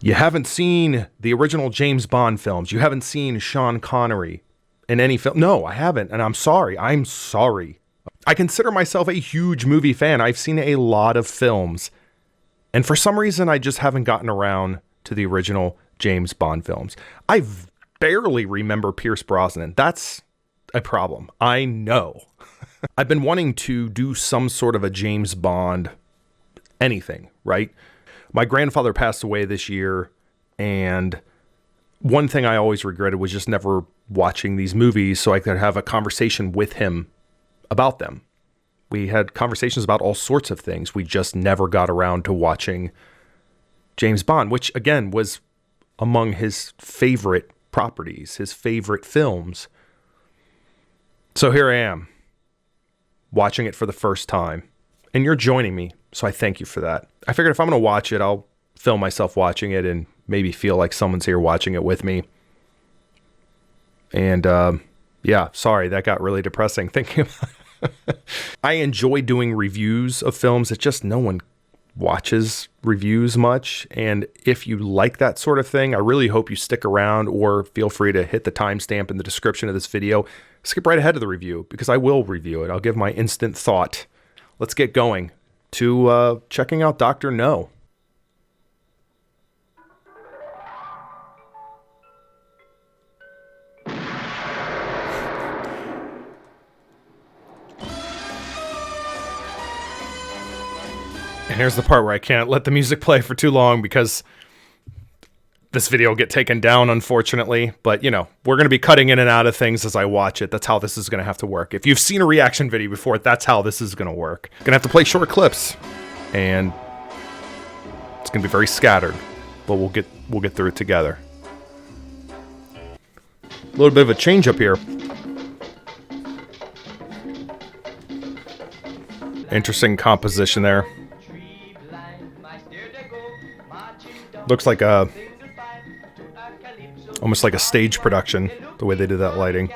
You haven't seen the original James Bond films. You haven't seen Sean Connery in any film. No, I haven't. And I'm sorry. I'm sorry. I consider myself a huge movie fan. I've seen a lot of films. And for some reason, I just haven't gotten around to the original James Bond films. I barely remember Pierce Brosnan. That's a problem. I know. I've been wanting to do some sort of a James Bond anything, right? My grandfather passed away this year, and one thing I always regretted was just never watching these movies so I could have a conversation with him about them. We had conversations about all sorts of things. We just never got around to watching James Bond, which, again, was among his favorite properties, his favorite films. So here I am, watching it for the first time, and you're joining me, so I thank you for that. I figured if I'm going to watch it, I'll film myself watching it and maybe feel like someone's here watching it with me. And yeah, sorry, that got really depressing thinking about it. I enjoy doing reviews of films. It's just no one watches reviews much. And if you like that sort of thing, I really hope you stick around, or feel free to hit the timestamp in the description of this video. Skip right ahead to the review because I will review it. I'll give my instant thought. Let's get going to checking out Dr. No. And here's the part where I can't let the music play for too long because this video will get taken down, unfortunately. But, you know, we're going to be cutting in and out of things as I watch it. That's how this is going to have to work. If you've seen a reaction video before, that's how this is going to work. Going to have to play short clips. And it's going to be very scattered. But we'll get through it together. A little bit of a change up here. Interesting composition there. Looks like almost like a stage production, the way they did that lighting.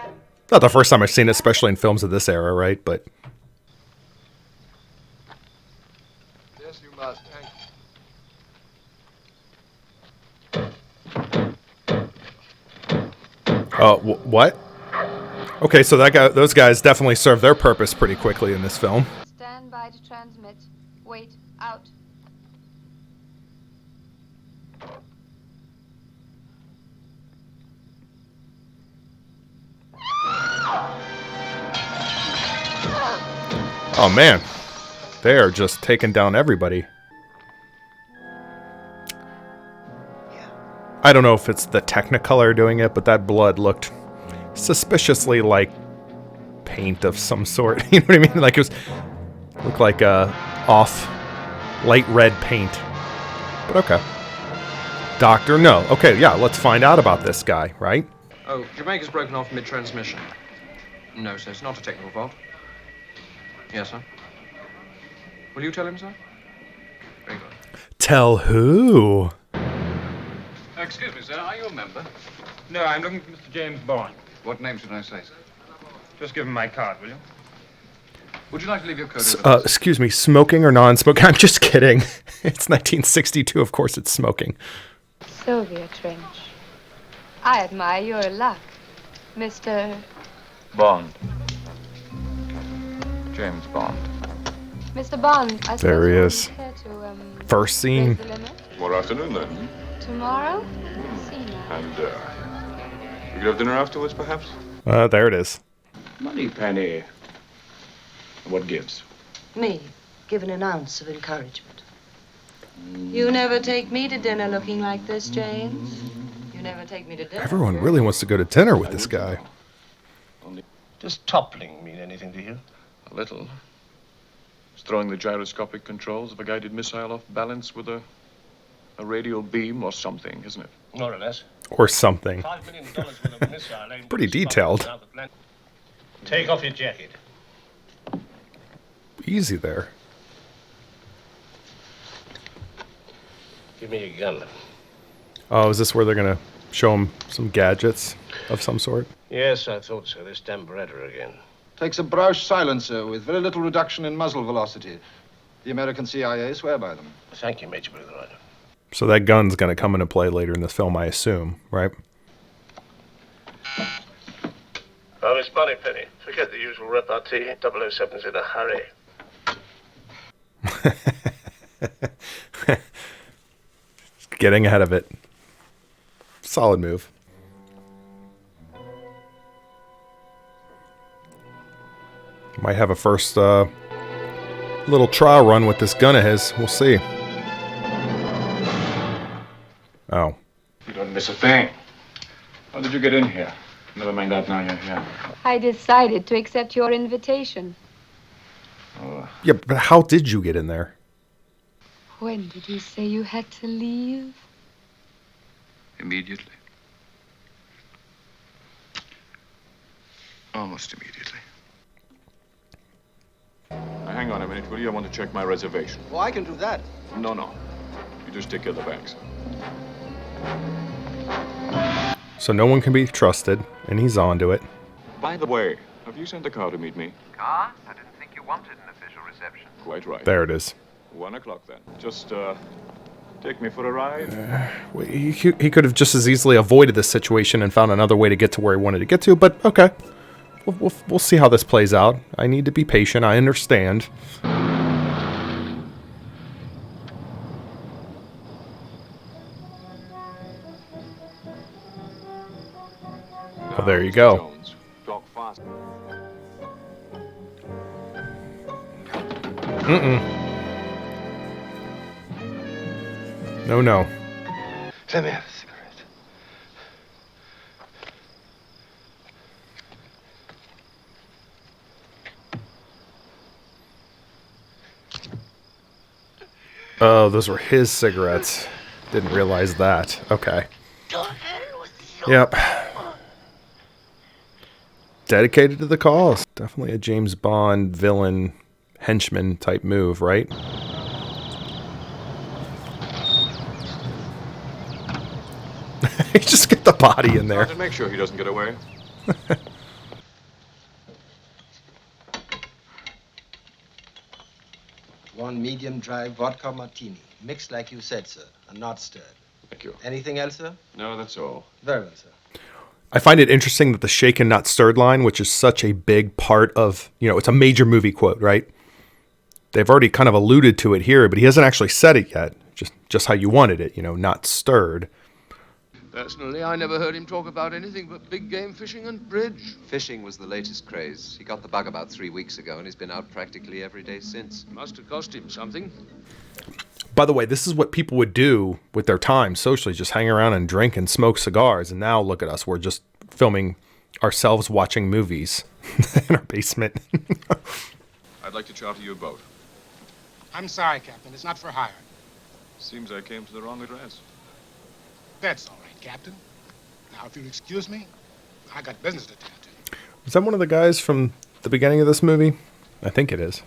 Not the first time I've seen it, especially in films of this era, right? But yes, you must. oh, what? Okay, so those guys definitely serve their purpose pretty quickly in this film. Stand by to transmit. Wait out. Oh man, they are just taking down everybody. I don't know if it's the Technicolor doing it, but that blood looked suspiciously like paint of some sort. You know what I mean? Like it looked like off light red paint. But okay. Doctor, no. Okay, yeah, let's find out about this guy, right? Oh, Jamaica's broken off mid-transmission. No, sir, it's not a technical fault. Yes, sir. Will you tell him, sir? Very good. Tell who? Excuse me, sir. Are you a member? No, I'm looking for Mr. James Bond. What name should I say, sir? Just give him my card, will you? Would you like to leave your code? Excuse me, smoking or non-smoking? I'm just kidding. It's 1962, of course it's smoking. Sylvia Trench. I admire your luck, Mr. Bond. James Bond. Mr. Bond. I There he is. Care to, First scene. raise the limit? Tomorrow afternoon, then. Tomorrow? See now. And, we could have dinner afterwards, perhaps? There it is. Money penny. What gives? Me, given an ounce of encouragement. You never take me to dinner looking like this, James. You never take me to dinner. Everyone really wants to go to dinner with this guy. Does toppling mean anything to you? A little. It's throwing the gyroscopic controls of a guided missile off balance with a radial beam or something, isn't it? More or less. Or something. $5 million worth of missile aimed Pretty at the spot detailed. south of Atlantic. Take off your jacket. Easy there. Give me your gun. Oh, is this where they're going to show him some gadgets of some sort? Yes, I thought so. This damn Beretta again. Takes a Brausch silencer with very little reduction in muzzle velocity. The American C.I.A. swear by them. Thank you, Major Ryder. So that gun's going to come into play later in this film, I assume, right? Oh, Miss Moneypenny, forget the usual repartee. 007's in a hurry. Getting ahead of it. Solid move. Might have a first little trial run with this gun of his. We'll see. Oh. You don't miss a thing. How did you get in here? Never mind that now, you're here. I decided to accept your invitation. Oh, Yeah, but how did you get in there? When did you say you had to leave? immediately. Almost immediately. Now, hang on a minute, will you? I want to check my reservation. Oh, I can do that. No. You just take care of the bags. So no one can be trusted, and he's on to it. By the way, have you sent a car to meet me? Car? I didn't think you wanted an official reception. Quite right. There it is. 1 o'clock then. Just, take me for a ride. He could have just as easily avoided this situation and found another way to get to where he wanted to get to, but okay. We'll see how this plays out. I need to be patient. I understand. Well, there you go. Jones, talk fast. No. Let me have a cigarette. Oh, those were his cigarettes. Didn't realize that. Okay. Yep. Dedicated to the cause. Definitely a James Bond villain henchman type move, right? Just get the body in there. To make sure he doesn't get away. One medium dry vodka martini. Mixed like you said, sir, and not stirred. Thank you. Anything else, sir? No, that's all. Very well, sir. I find it interesting that the shaken not stirred line, which is such a big part of, it's a major movie quote, right? They've already kind of alluded to it here, but he hasn't actually said it yet. Just how you wanted it, not stirred. Personally, I never heard him talk about anything but big game fishing and bridge. Fishing was the latest craze. He got the bug about 3 weeks ago, and he's been out practically every day since. Must have cost him something. By the way, this is what people would do with their time socially, just hang around and drink and smoke cigars. And now look at us. We're just filming ourselves watching movies in our basement. I'd like to charter you a boat. I'm sorry, Captain. It's not for hire. Seems I came to the wrong address. That's all right, Captain. Now, if you'll excuse me, I got business to attend to. Is that one of the guys from the beginning of this movie? I think it is.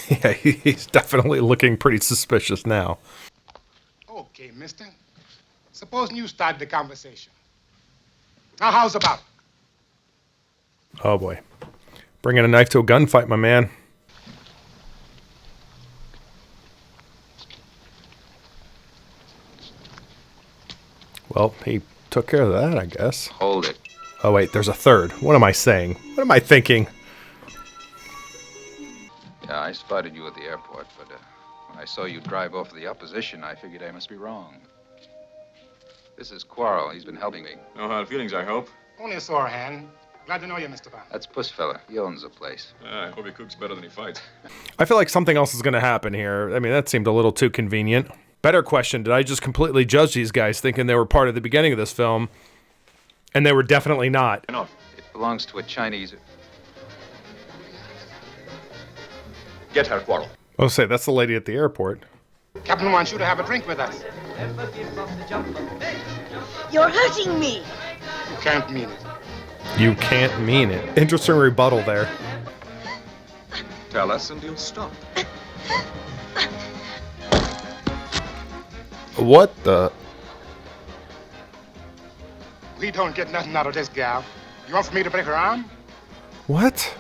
Yeah, he's definitely looking pretty suspicious now. Okay, mister. Supposing you start the conversation. Now, how's about it? Oh, boy. Bringing a knife to a gunfight, my man. Well, he took care of that, I guess. Hold it. Oh, wait, there's a third. What am I saying? What am I thinking? Yeah, I spotted you at the airport, but when I saw you drive off the opposition, I figured I must be wrong. This is Quarrel. He's been helping me. No hard feelings, I hope. Only a sore hand. Glad to know you, Mr. Bond. That's Puss fella. He owns the place. I hope he cooks better than he fights. I feel like something else is going to happen here. I mean, that seemed a little too convenient. Better question, did I just completely judge these guys thinking they were part of the beginning of this film? And they were definitely not. Enough. It belongs to a Chinese... Get her, Quarrel. Oh, say, that's the lady at the airport. Captain wants you to have a drink with us. You're hurting me. You can't mean it. You can't mean it. Interesting rebuttal there. Tell us and you'll stop. What the... We don't get nothing out of this gal. You want for me to break her arm? What?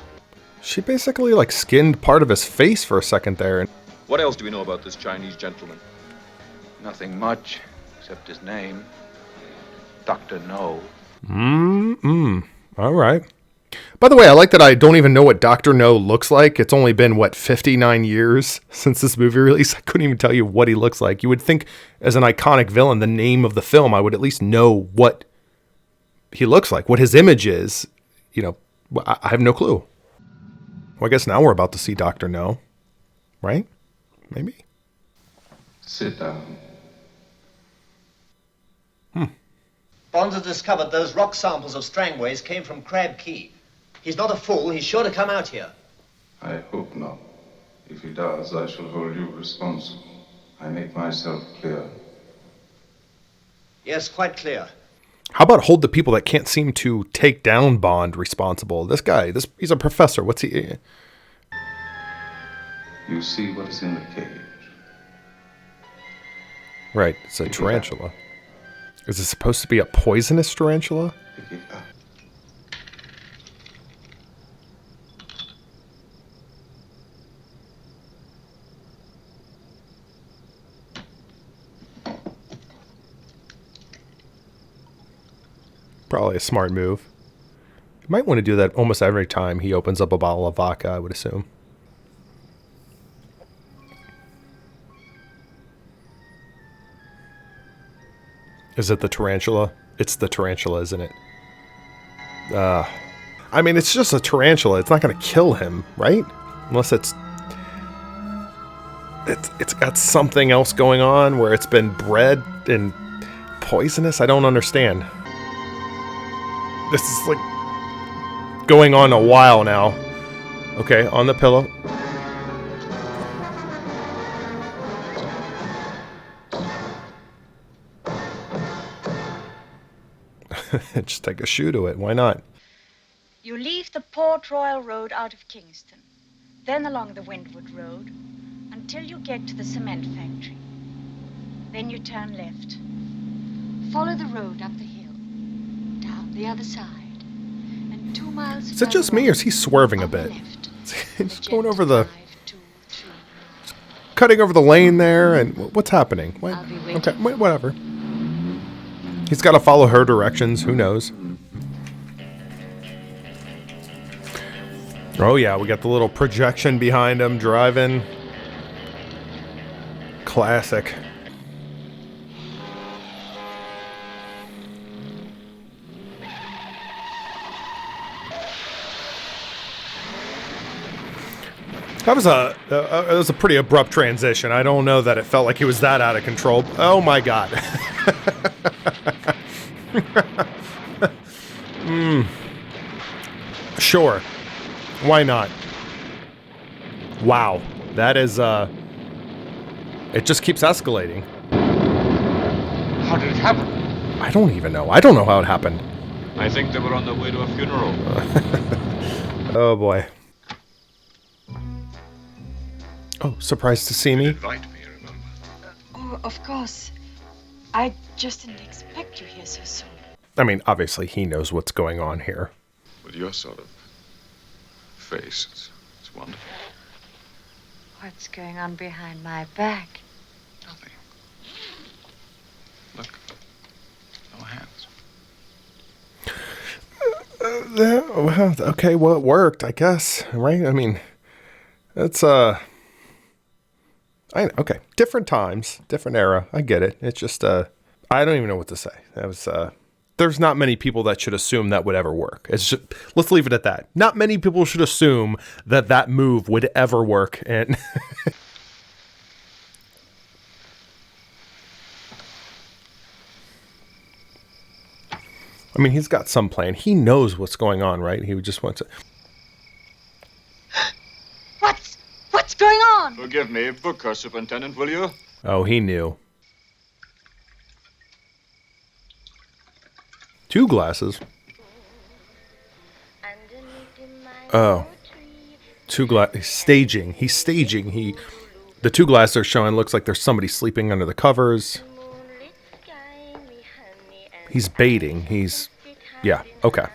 She basically like skinned part of his face for a second there. What else do we know about this Chinese gentleman? Nothing much, except his name. Dr. No. All right. By the way, I like that I don't even know what Dr. No looks like. It's only been, 59 years since this movie release. I couldn't even tell you what he looks like. You would think as an iconic villain, the name of the film, I would at least know what he looks like, what his image is. You know, I have no clue. Well, I guess now we're about to see Dr. No, right? Maybe. Sit down. Bond has discovered those rock samples of Strangway's came from Crab Key. He's not a fool. He's sure to come out here. I hope not. If he does, I shall hold you responsible. I make myself clear. Yes, quite clear. How about hold the people that can't seem to take down Bond responsible? This guy, he's a professor. What's he? You see what is in the cage. Right, it's a tarantula. Is it supposed to be a poisonous tarantula? Pick it up. Probably a smart move. You might want to do that almost every time he opens up a bottle of vodka, I would assume. Is it the tarantula? It's the tarantula, isn't it? I mean, it's just a tarantula. It's not going to kill him, right? Unless it's got something else going on where it's been bred and poisonous. I don't understand. This is like going on a while now. Okay, on the pillow. Just take a shoe to it. Why not? You leave the Port Royal Road out of Kingston, then along the Windward Road, until you get to the cement factory. Then you turn left. Follow the road up the hill, down the other side, and 2 miles. Is it just me, or is he swerving a bit? He's going over the, cutting over the lane there, and what's happening? Okay, whatever. He's got to follow her directions. Who knows? Oh yeah, we got the little projection behind him driving. Classic. That was a pretty abrupt transition. I don't know that it felt like he was that out of control. Oh my god. Sure. Why not? Wow. That is it just keeps escalating. How did it happen? I don't even know. I don't know how it happened. I think they were on their way to a funeral. Oh boy. Oh, surprised to see me? Invite me, remember? Oh, of course. I just didn't expect you here so soon. I mean, obviously he knows what's going on here. With your sort of face, it's wonderful. What's going on behind my back? Nothing. Look. No hands. Well, okay, well, it worked, I guess, right? I mean, it's, okay, different times, different era, I get it. It's just, I don't even know what to say. That was, there's not many people that should assume that would ever work. It's just, let's leave it at that. Not many people should assume that that move would ever work, and... I mean, he's got some plan. He knows what's going on, right? He just wants to... What's going on? Forgive me. Book her, Superintendent, will you? Oh, he knew. 2 glasses. Oh. 2 glasses. Staging. He's staging. The 2 glasses are showing. Looks like there's somebody sleeping under the covers. He's baiting. Yeah. Okay.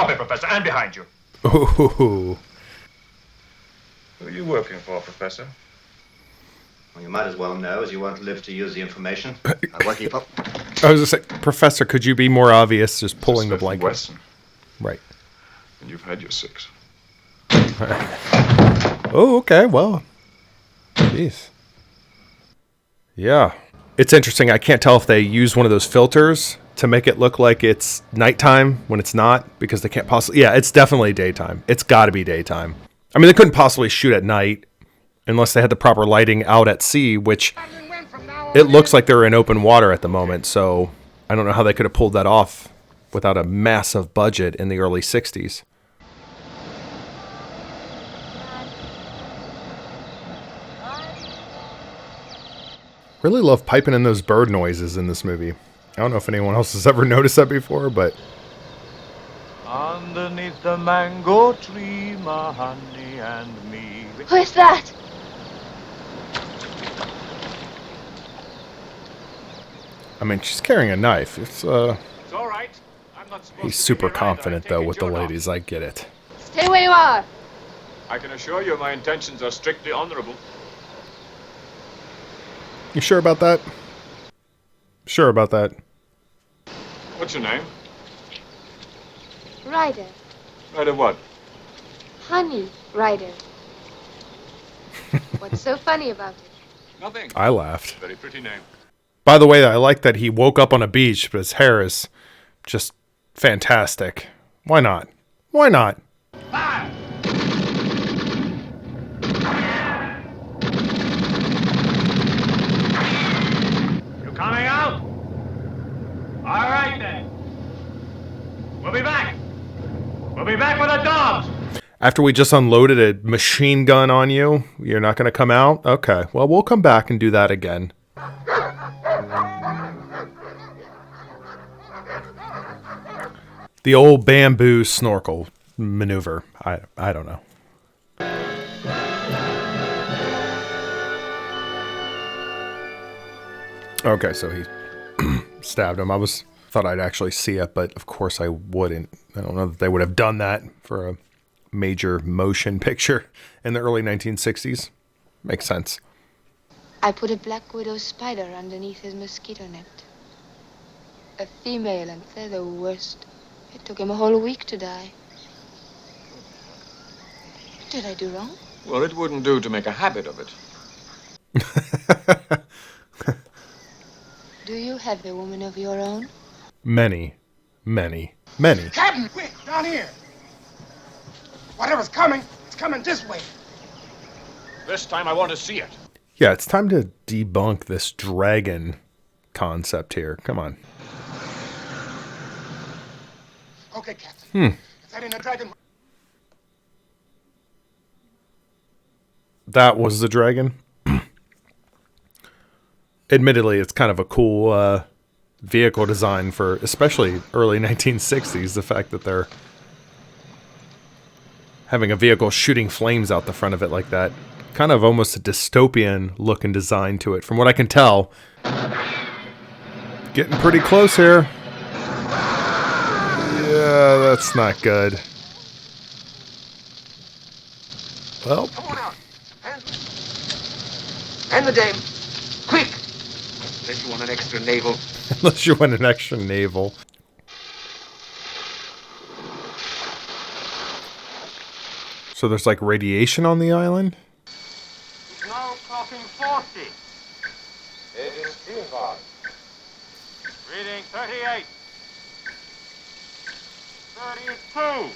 Copy, Professor, and behind you. Ooh. Who are you working for, Professor? Well, you might as well know, as you won't live to use the information. I'm working for... I was just saying, Professor, could you be more obvious just pulling the blanket? Wesson. Right. And you've had your 6. Oh, okay, well. Jeez. Yeah. It's interesting. I can't tell if they use one of those filters to make it look like it's nighttime when it's not, because they can't possibly... Yeah, it's definitely daytime. It's got to be daytime. I mean, they couldn't possibly shoot at night unless they had the proper lighting out at sea, which it looks like they're in open water at the moment, so I don't know how they could have pulled that off without a massive budget in the early 60s. Really love piping in those bird noises in this movie. I don't know if anyone else has ever noticed that before, but... Underneath the mango tree, my honey and me. Where's that? I mean, she's carrying a knife. It's all right. I'm not supposed He's to super be here either. confident, I though, take with it the you're not. ladies. I get it. Stay where you are. I can assure you my intentions are strictly honorable. You sure about that? Sure about that. What's your name? Ryder. Ryder what? Honey Ryder. What's so funny about it? Nothing. I laughed. Very pretty name. By the way, I like that he woke up on a beach, but his hair is just fantastic. Why not? Why not? You coming out? All right, then. We'll be back. We'll be back with the dogs. After we just unloaded a machine gun on you, you're not going to come out? Okay, well, we'll come back and do that again. The old bamboo snorkel maneuver. I don't know. Okay, so he stabbed him. Thought I'd actually see it, but of course I wouldn't. I don't know that they would have done that for a major motion picture in the early 1960s. Makes sense. I put a black widow spider underneath his mosquito net. A female, and they're the worst. It took him a whole week to die. What did I do wrong? Well, it wouldn't do to make a habit of it. Do you have a woman of your own? Many. Captain, quick, down here. Whatever's coming, it's coming this way. This time I want to see it. Yeah, it's time to debunk this dragon concept here. Come on. Okay, Captain. If that ain't a dragon... That was the dragon. Admittedly, it's kind of a cool vehicle design for especially early 1960s. The fact that they're having a vehicle shooting flames out the front of it like that. Kind of almost a dystopian look and design to it, from what I can tell. Getting pretty close here. Yeah, that's not good. Well. Come on out. And the dame. Quick. Unless you want an extra navel. Unless you want an extra navel. So there's like radiation on the island? Now clocking 40. Agent Steelbog. Reading 38. 32.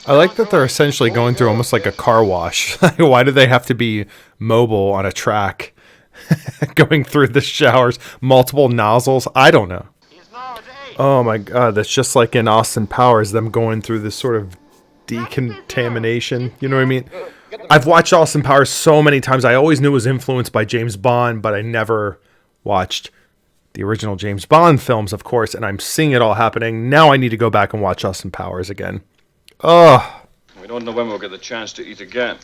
I like that they're essentially going through almost like a car wash. Why do they have to be mobile on a track? Going through the showers, multiple nozzles? I don't know. Oh my god, that's just like in Austin Powers, them going through this sort of decontamination. You know what I mean? I've watched Austin Powers so many times. I always knew it was influenced by James Bond, but I never watched the original James Bond films, of course, and I'm seeing it all happening. Now I need to go back and watch Austin Powers again. Oh. We don't know when we'll get the chance to eat again.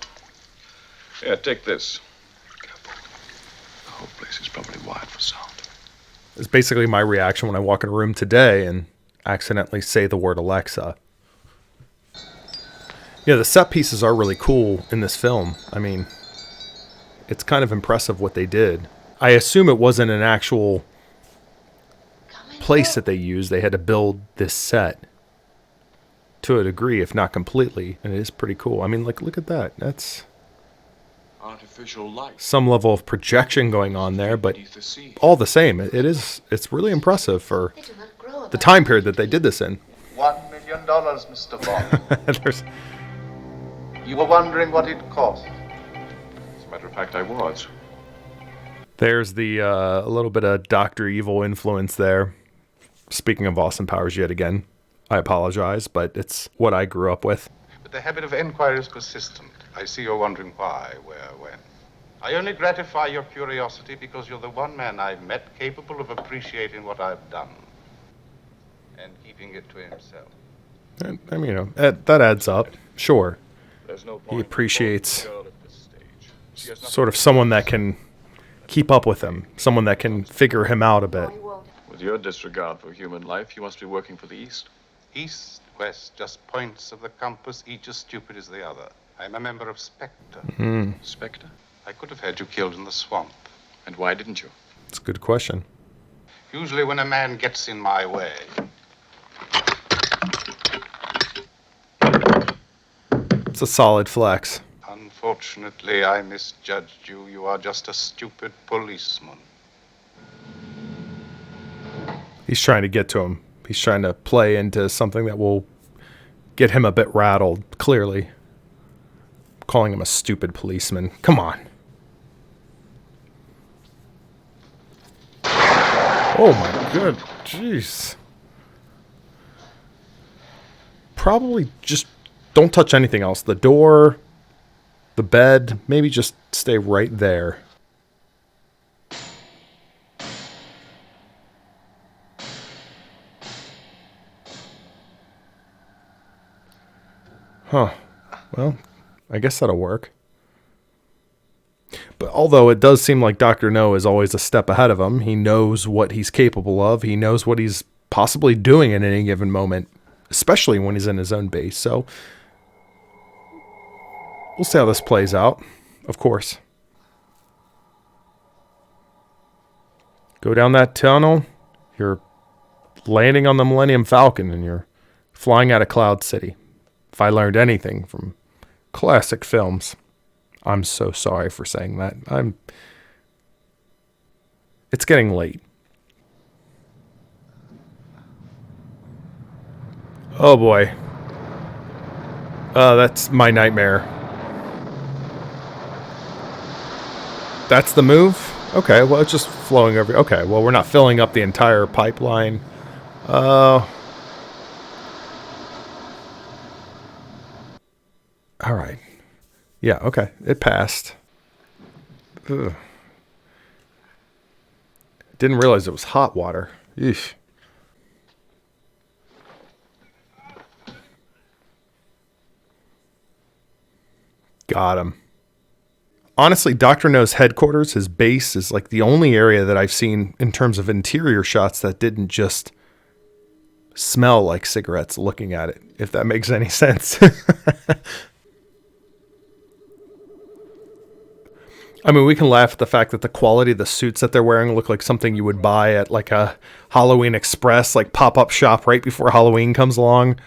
Here, take this. Careful. The whole place is probably wired for sound. It's basically my reaction when I walk in a room today and accidentally say the word Alexa. Yeah, the set pieces are really cool in this film. I mean, it's kind of impressive what they did. I assume it wasn't an actual place that they used. They had to build this set to a degree, if not completely, and it is pretty cool. I mean, like, look at that. That's artificial light. Some level of projection going on there, but all the same, it's really impressive for the time period that they did this in. $1 million, Mr. Bond. You were wondering what it cost. As a matter of fact, I was. There's the a little bit of Dr. Evil influence there. Speaking of Austin Powers yet again, I apologize, but it's what I grew up with. But the habit of inquiry is persistent. I see you're wondering why, where, when. I only gratify your curiosity because you're the one man I've met capable of appreciating what I've done and keeping it to himself. I mean, that adds up. Sure. There's no He point appreciates sort of someone that can keep up with him, someone that can figure him out a bit. With your disregard for human life, you must be working for the East. East, west, just points of the compass, each as stupid as the other. I'm a member of Spectre. Spectre? I could have had you killed in the swamp. And why didn't you? It's a good question. Usually when a man gets in my way. It's a solid flex. Unfortunately, I misjudged you. You are just a stupid policeman. He's trying to get to him. He's trying to play into something that will get him a bit rattled, clearly. Calling him a stupid policeman. Come on. Oh my god. Jeez. Probably just don't touch anything else. The door, the bed, maybe just stay right there. Huh. Well, I guess that'll work. But although it does seem like Dr. No is always a step ahead of him, he knows what he's capable of. He knows what he's possibly doing in any given moment, especially when he's in his own base. So we'll see how this plays out, of course. Go down that tunnel. You're landing on the Millennium Falcon and you're flying out of Cloud City. If I learned anything from classic films, I'm so sorry for saying that. It's getting late. Oh boy. That's my nightmare. That's the move? Okay, well, it's just flowing over. Okay, well, we're not filling up the entire pipeline. All right. Yeah, okay. It passed. Ugh. Didn't realize it was hot water. Eesh. Got him. Honestly, Dr. No's headquarters, his base, is like the only area that I've seen in terms of interior shots that didn't just smell like cigarettes looking at it, if that makes any sense. I mean, we can laugh at the fact that the quality of the suits that they're wearing look like something you would buy at like a Halloween Express, like pop-up shop right before Halloween comes along.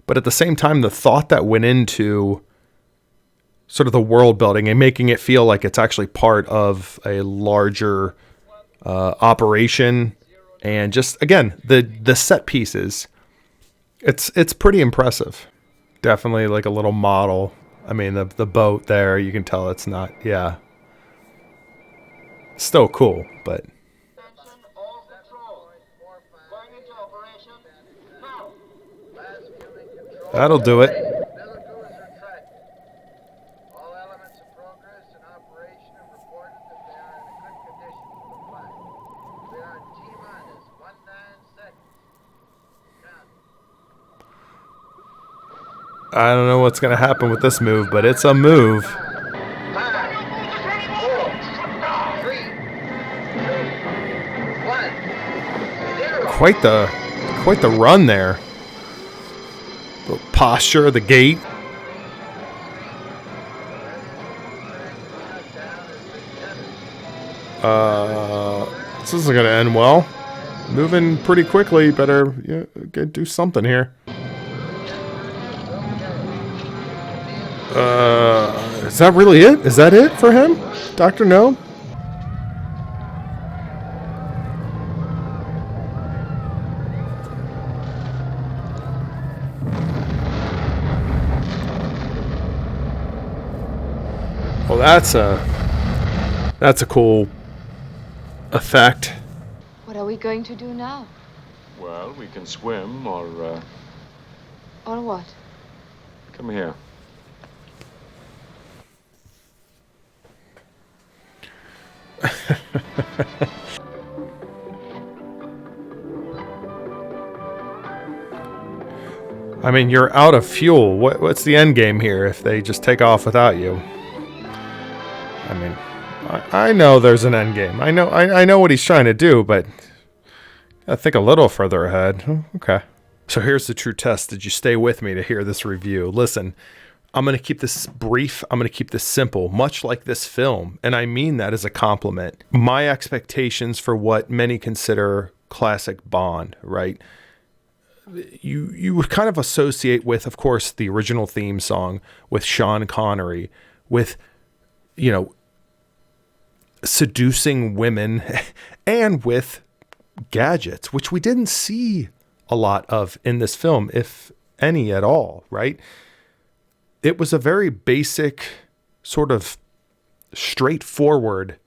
But at the same time, the thought that went into sort of the world building and making it feel like it's actually part of a larger operation, and just, again, the set pieces, it's pretty impressive. Definitely like a little model. I mean, the boat there, you can tell it's not, yeah. Still cool, but that'll do it. I don't know what's going to happen with this move, but it's a move. Quite the run there. The posture, the gait. This isn't going to end well. Moving pretty quickly. Better do something here. Is that really it? Is that it for him? Dr. No? Well, that's a cool effect. What are we going to do now? Well, we can swim or, Or what? come here. I mean, you're out of fuel. What's the end game here if they just take off without you? I mean, I know there's an end game. I know what he's trying to do, but I think a little further ahead. Okay. So here's the true test. Did you stay with me to hear this review? Listen, I'm going to keep this brief. I'm going to keep this simple, much like this film. And I mean that as a compliment. My expectations for what many consider classic Bond, right? You would kind of associate with, of course, the original theme song with Sean Connery, with, seducing women and with gadgets, which we didn't see a lot of in this film, if any at all, right? It was a very basic, sort of straightforward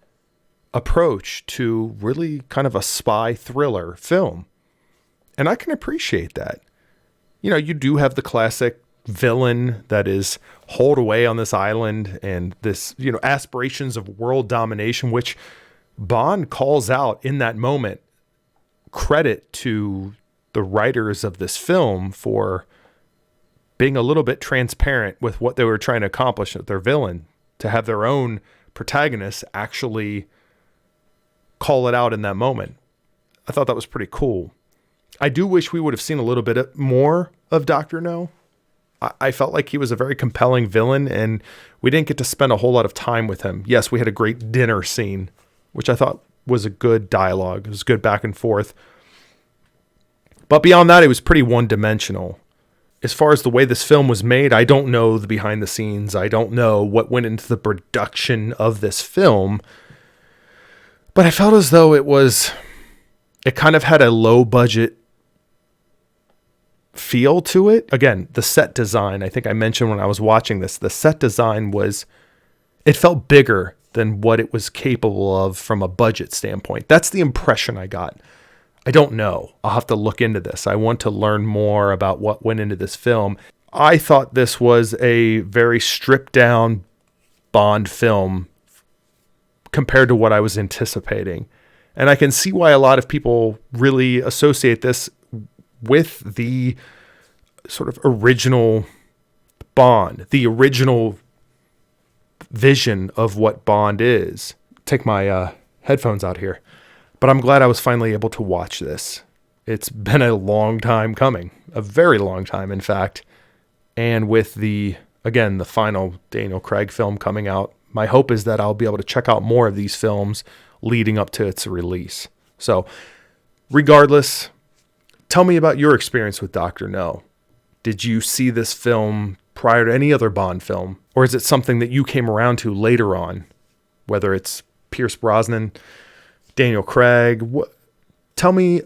approach to really kind of a spy thriller film. And I can appreciate that. You do have the classic villain that is holed away on this island and this, aspirations of world domination, which Bond calls out in that moment. Credit to the writers of this film for being a little bit transparent with what they were trying to accomplish with their villain, to have their own protagonist actually call it out in that moment. I thought that was pretty cool. I do wish we would have seen a little bit more of Dr. No. I felt like he was a very compelling villain, and we didn't get to spend a whole lot of time with him. Yes, we had a great dinner scene, which I thought was a good dialogue. It was good back and forth. But beyond that, it was pretty one-dimensional. As far as the way this film was made, I don't know the behind the scenes. I don't know what went into the production of this film. But I felt as though it kind of had a low-budget feel to it. Again, the set design, I think I mentioned when I was watching this, the set design it felt bigger than what it was capable of from a budget standpoint. That's the impression I got. I don't know. I'll have to look into this. I want to learn more about what went into this film. I thought this was a very stripped down Bond film compared to what I was anticipating. And I can see why a lot of people really associate this with the sort of original Bond, the original vision of what Bond is. Take my headphones out here. But I'm glad I was finally able to watch this. It's been a long time coming, a very long time, in fact. And with the final Daniel Craig film coming out, my hope is that I'll be able to check out more of these films leading up to its release. So regardless, tell me about your experience with Dr. No. Did you see this film prior to any other Bond film? Or is it something that you came around to later on? Whether it's Pierce Brosnan, Daniel Craig. Tell me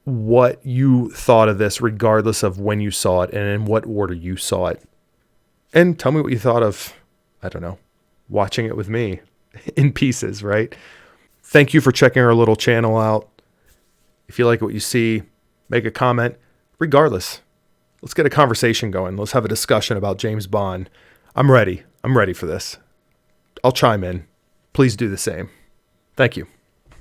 what you thought of this regardless of when you saw it and in what order you saw it. And tell me what you thought of, I don't know, watching it with me in pieces, right? Thank you for checking our little channel out. If you like what you see, make a comment. Regardless, let's get a conversation going. Let's have a discussion about James Bond. I'm ready. I'm ready for this. I'll chime in. Please do the same. Thank you.